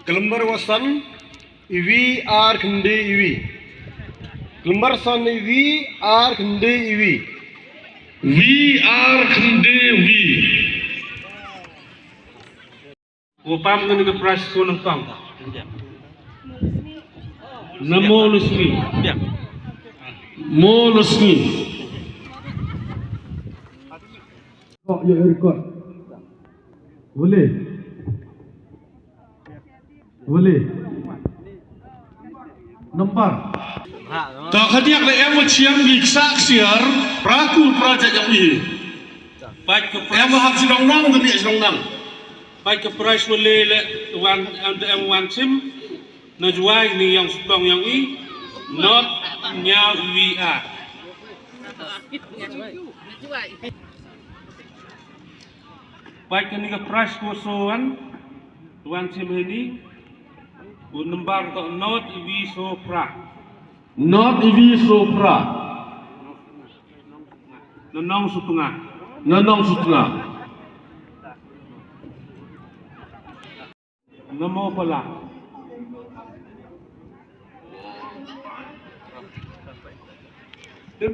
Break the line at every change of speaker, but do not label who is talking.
Kelembar wasan iwi ar kende iwi. Kelembar san iwi ar kende iwi.
We are kende we.
Upam dengan ke price ko ng tong.
Namo Lusmi. Mo Lusmi.
Oh, ya record. Boleh. Boleh. Nombor.
Tak kadiak le em chiang gik sak siar prakul project yang ini.
Baik ke
Em hak sidong nang tapi sidong nang.
baik ke price boleh le wan sim na juai ni yang setong yang i not nyau we are. Baik ke ni ke price ko soan wan sim ini number ko not we so pra.
Not iwi sopra.
Nong setengah.
Nanong sutna.
Namo pala.
Dem